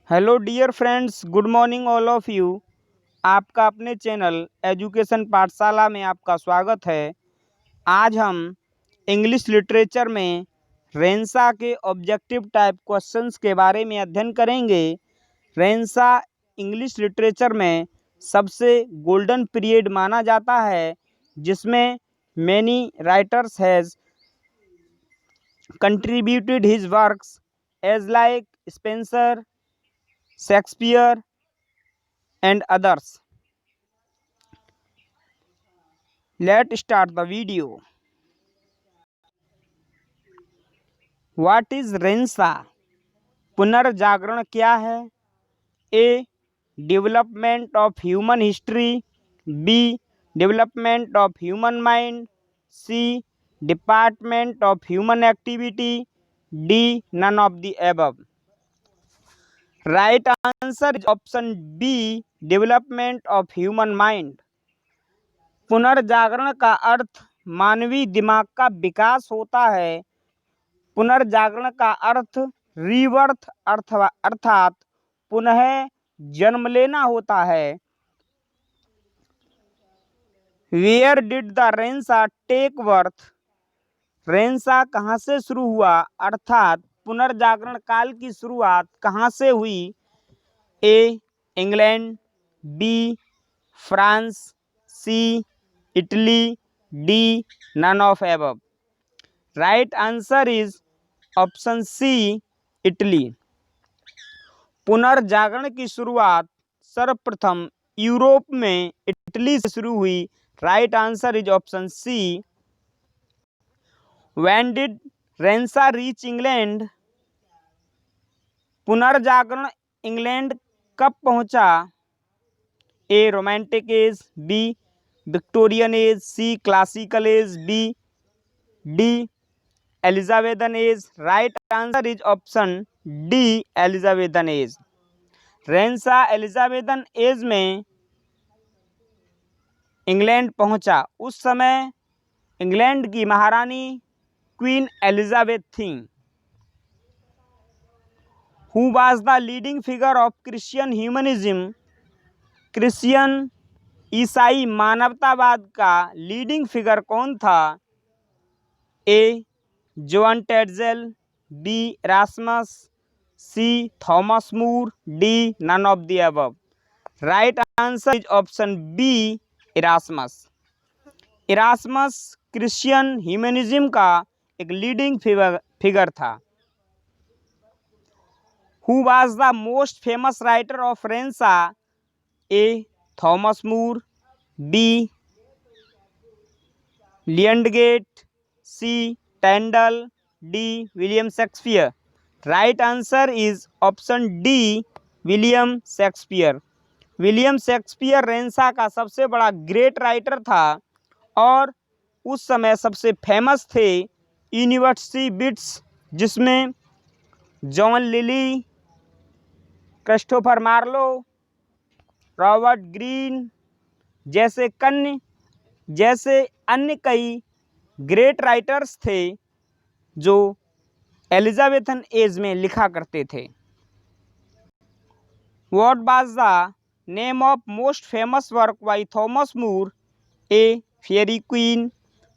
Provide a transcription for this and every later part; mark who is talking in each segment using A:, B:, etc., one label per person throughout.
A: Hello dear friends, good morning all of you. आपका अपने channel education पाठशाला में आपका स्वागत है। आज हम इंग्लिश लिटरेचर में रेंसा के ऑब्जेक्टिव टाइप क्वेश्चंस के बारे में अध्ययन करेंगे। रेंसा इंग्लिश लिटरेचर में सबसे गोल्डन पीरियड माना जाता है, जिसमें many writers has contributed his works as like Spencer, Shakespeare and others. Let's start the video. What is renaissance? पुनर्जागरण क्या है? A. Development of human history, B. Development of human mind, C. Department of human activity, D. None of the above. Right answer is option B, development of human mind. पुनर्जागरण का अर्थ मानवीय दिमाग का विकास होता है। पुनर्जागरण का अर्थ रीबर्थ अर्थात पुनः जन्म लेना होता है। Where did the renaissance take birth? Renaissance कहाँ से शुरू हुआ, अर्थात पुनर्जागरण काल की शुरुआत कहाँ से हुई? A. England, B. France, C. Italy, D. None of above. Right answer is option C, Italy. पुनर्जागरण की शुरुआत सर्वप्रथम यूरोप में इटली से शुरू हुई। Right answer is option C. When did renaissance reach England? पुनर्जागरण इंग्लैंड कब पहुंचा? A. Romantic age, B. Victorian age, C. Classical age, D. Elizabethan age. Right answer is option D, Elizabethan age. Renaissance Elizabethan age में England पहुंचा। उस समय England की महारानी queen Elizabeth थी। Who was the leading figure of Christian humanism? Christian ईसाई मानवतावाद का लीडिंग फिगर कौन था? A. John टेटजेल, B. Erasmus, C. Thomas More, D. None of the above. Right answer is option B, Erasmus. Erasmus Christian humanism का एक leading figure था। Who was the most famous writer of renaissance? A. Thomas More, B. Lydgate, C. Tyndale, D. William Shakespeare. Right answer is option D, William Shakespeare. William Shakespeare renaissance का सबसे बड़ा great writer था और उस समय सबसे famous थे university wits, जिसमें John Lyly, Christopher Marlowe, Robert Greene जैसे अन्य कई ग्रेट राइटर्स थे जो एलिजाबेथन एज में लिखा करते थे। What was the name of most famous work by Thomas More? A. Faerie Queene,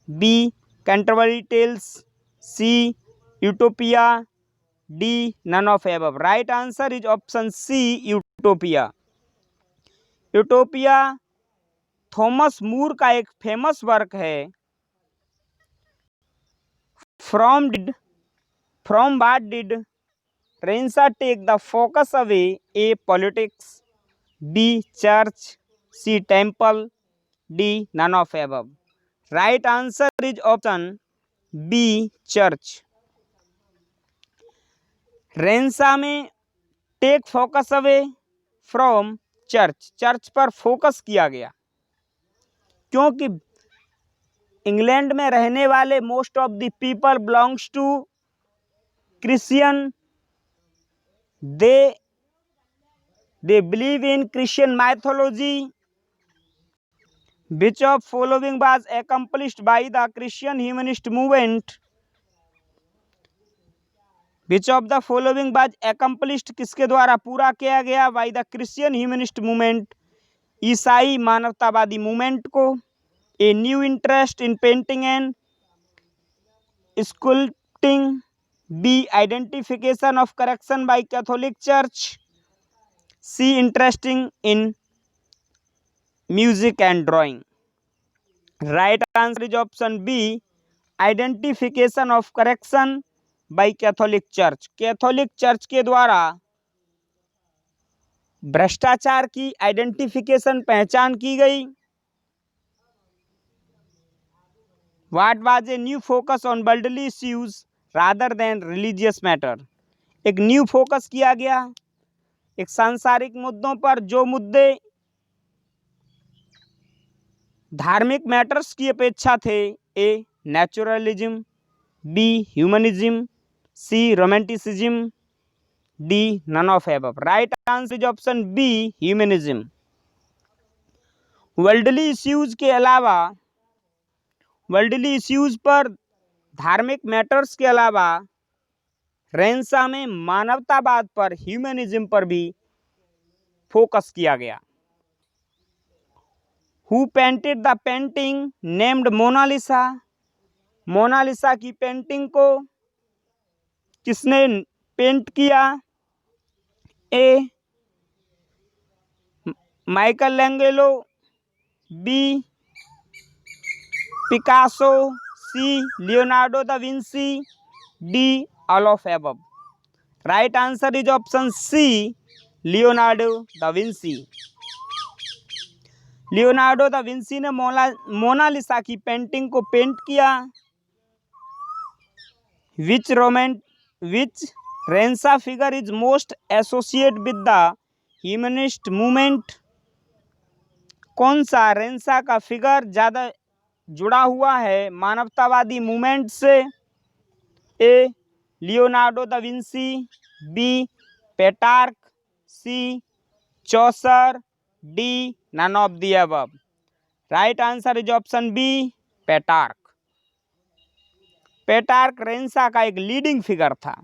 A: B. Canterbury Tales, C. Utopia, D. None of above. Right answer is option C, Utopia. Utopia Thomas More का एक famous work है। From what did renaissance take the focus away? A. Politics, B. Church, C. Temple, D. None of above. Right answer is option B, church. Renaissance में take focus away from church पर focus किया गया, क्योंकि England में रहने वाले most of the people belongs to Christian. they believe in Christian mythology. Which of following was accomplished by the Christian humanist movement? Which of the following was accomplished, किसके द्वारा पूरा किया गया, by the Christian humanist movement, ईसाई मानवतावादी movement को। A new interest in painting and sculpting, B identification of correction by Catholic church, C interesting in music and drawing. Right answer is option B, identification of correction by Catholic church. Catholic church के द्वारा भ्रष्टाचार की identification, पहचान की गई। What was a new focus on worldly issues rather than religious matter, एक new focus किया गया एक सांसारिक मुद्दों पर, जो मुद्दे धार्मिक मैटर्स की अपेक्षा थे। A naturalism, B humanism, C romanticism, D none of above. Right answer is option B, humanism. Worldly issues के अलावा, वर्ल्डली इश्यूज पर, धार्मिक मैटर्स के अलावा रेंसा में मानवतावाद पर, ह्यूमनिज्म पर भी फोकस किया गया। Who painted the painting named Mona Lisa, Mona Lisa की पेंटिंग को किसने पेंट किया। A Michelangelo, B Picasso, C Leonardo da Vinci, D all of above. Right answer is option C, Leonardo da Vinci. Leonardo da Vinci ने Mona Lisa की painting को paint किया। Which renaissance figure is most associate with the humanist movement, कौन सा रेंसा का figure ज़्यादा जुड़ा हुआ है मानवतावादी मूवमेंट से। A Leonardo da Vinci, B Petrarch, C Chaucer, D none of the above. Right answer is option B, Petrarch. Petrarch renaissance का एक लीडिंग फिगर था।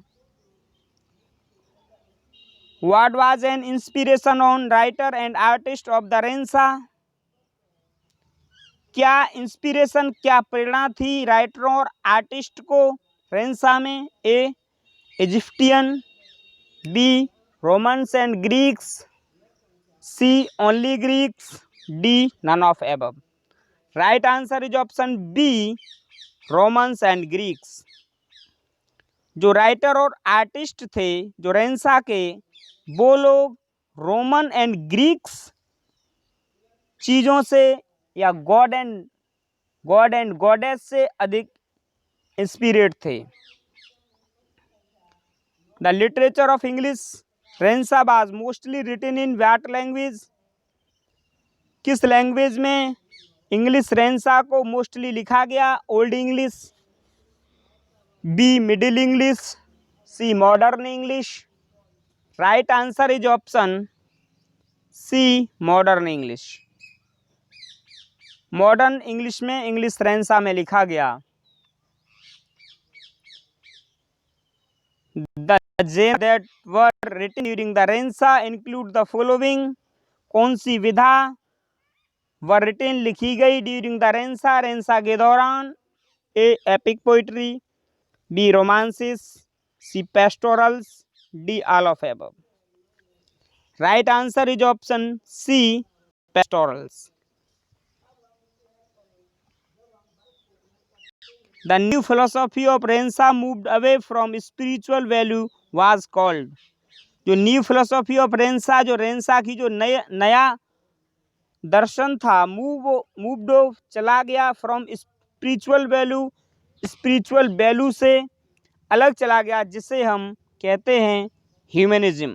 A: What was an inspiration on writer and artist of the renaissance, क्या inspiration, क्या प्रेरणा थी राइटरों और artist को renaissance में। A Egyptian, B Romans and Greeks, C only Greeks, D none of above. Right answer is option B, Romans and Greeks. जो writer और artist थे जो रेंसा के, वो लोग रोमन एंड ग्रीक्स चीज़ों से या गॉड एंड गॉडेस से अधिक इंस्पिरेट थे। The literature of English renaissance was mostly written in what language, किस लैंग्वेज में इंग्लिश रेंसा को मोस्टली लिखा गया। Old English, B middle English, C modern English. Right answer is option C, modern English. Modern English में English renaissance में लिखा गया। The gems that were written during the Rensa include the following, कौन सी विधा were written लिखी गई during the रेंसा, renaissance के दौरान। A epic poetry, B romances, C pastorals, D all of above. Right answer is option C, pastorals. The new philosophy of Rensa moved away from spiritual value was called, जो new philosophy of रेंसा, जो रेंसा की जो नया दर्शन था, moved चला गया from spiritual value से अलग चला गया, जिसे हम कहते हैं humanism.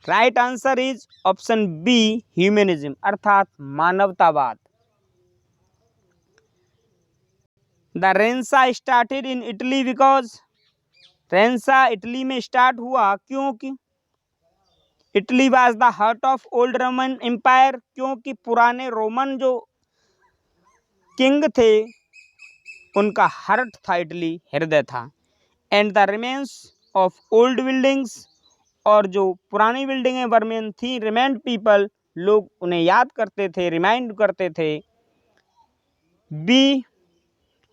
A: Right answer is option B, humanism अर्थात मानवतावाद। The renaissance started in Italy because, renaissance Italy में स्टार्ट हुआ क्योंकि Italy was the heart of old Roman empire, क्योंकि पुराने रोमन जो किंग थे उनका हार्ट था, इटली हृदय था। And the remains of old buildings, और जो पुरानी बिल्डिंगें बर्मेन थी, रिमेंड पीपल, लोग उन्हें याद करते थे, रिमाइंड करते थे। B,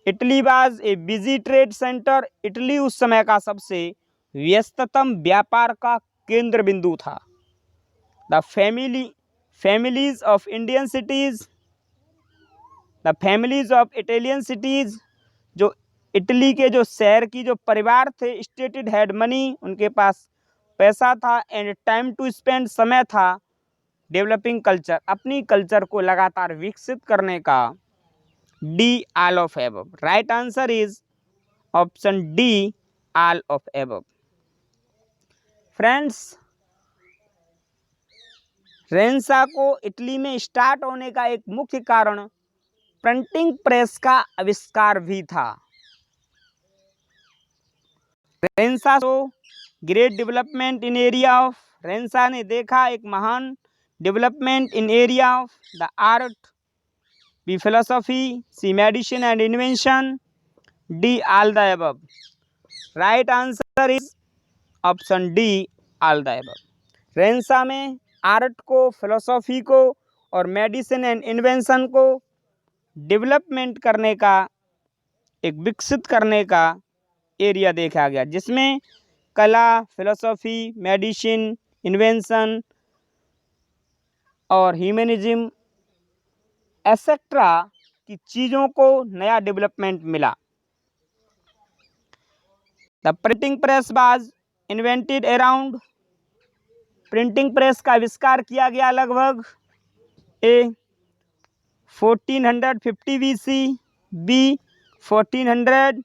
A: Italy was a busy trade centre, Italy उस समय का सबसे व्यस्ततम व्यापार का केंद्र बिंदु था। The families of Indian cities, the families of Italian cities, जो इटली के जो शहर की जो परिवार थे, स्टेटेड हैड मनी, उनके पास पैसा था, एंड टाइम टू स्पेंड, समय था, डेवलपिंग कल्चर, अपनी कल्चर को लगातार विकसित करने का। D, all of above. Right answer is option D, all of above. Friends, renaissance को इटली में स्टार्ट होने का एक मुख्य कारण प्रिंटिंग प्रेस का आविष्कार भी था। रेनेसां को great development in area of, renaissance ने देखा एक महान development in area of the art, B philosophy, C medicine and invention, D all the above. Right answer is option D, all the above. Renaissance में art को, philosophy को और medicine and invention को development करने का, एक विकसित करने का एरिया देखा गया, जिसमें कला, फिलोसॉफी, मेडिसिन, इन्वेंशन और ह्यूमनिज्म एसेट्रा की चीज़ों को नया डेवलपमेंट मिला। The printing press was invented around, printing press का आविष्कार किया गया लगभग A 1450 BC, B 1450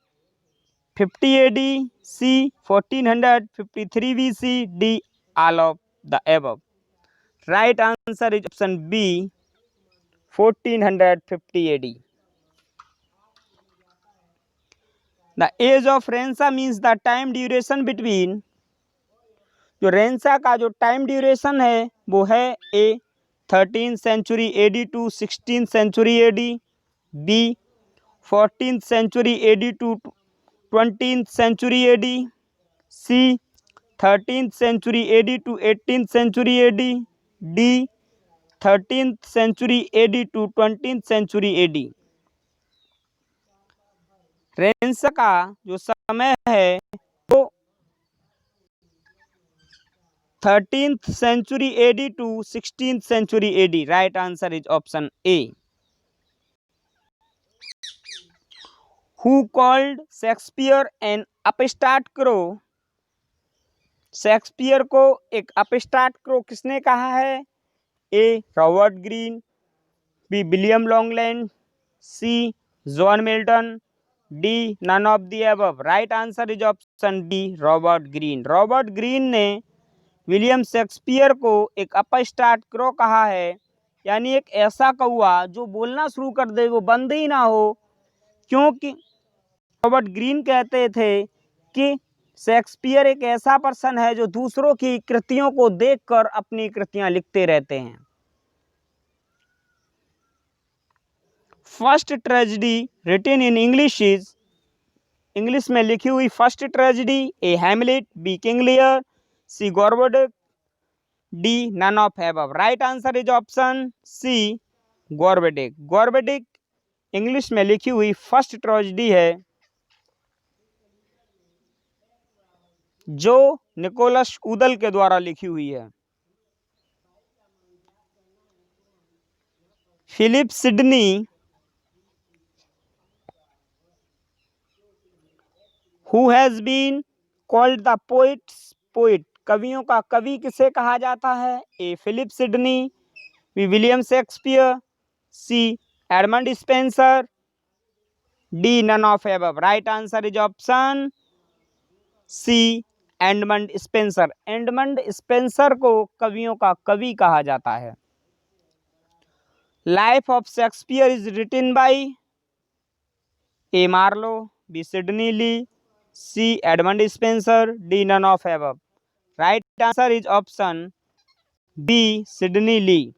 A: AD, C 1453 BC, D all of the above. Right answer is option B, 1450 AD। The age of renaissance means the time duration between, जो renaissance का जो time duration है वो है A 13th century AD to 16th century AD, B 14th century AD to 20th century AD, C 13th century AD to 18th century AD, D 13th century AD to 20th century AD। Renaissance का जो समय है वो 13th century AD to 16th century AD। Right answer is option A. Who called Shakespeare an upstart crow? शेक्सपियर को एक upstart crow किसने कहा है? A Robert Greene, B William Langland, C John Milton, D none of the above. Right answer is option D, Robert Greene. Robert Greene ने William Shakespeare को एक upstart crow कहा है, यानी एक ऐसा कौआ जो बोलना शुरू कर दे वो बंद ही ना हो, क्योंकि रॉबर्ट ग्रीन कहते थे कि शेक्सपियर एक ऐसा पर्सन है जो दूसरों की कृतियों को देखकर अपनी कृतियां लिखते रहते हैं। First tragedy written in English is, English में लिखी हुई first tragedy A Hamlet, B King Lear, C Gorboduc, D none of above. Right answer is option C, Gorboduc. Gorboduc English में लिखी हुई फर्स्ट ट्रेजेडी है जो निकोलस उदल के द्वारा लिखी हुई है। Philip Sidney, who has been called the poet's poet, कवियों का कवि किसे कहा जाता है? A Philip Sidney, B William Shakespeare, C Edmund Spenser, D none of above. Right answer is option C, Edmund Spenser. Edmund Spenser को कवियों का कवि कहा जाता है। Life of Shakespeare is written by A Marlowe, B Sidney Lee, C Edmund Spenser, D none of above. Right answer is option B, Sidney Lee.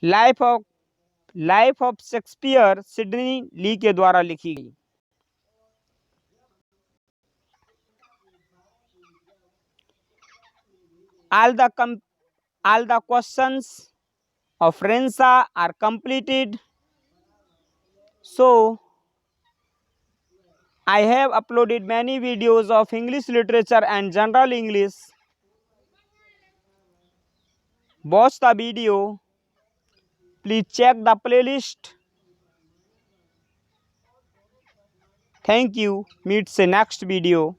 A: Life of Shakespeare Sidney Lee के द्वारा लिखी गई। All the all the questions of Rensa are completed. So I have uploaded many videos of English literature and general English. Watch the video. Please check the playlist. Thank you. Meet the next video.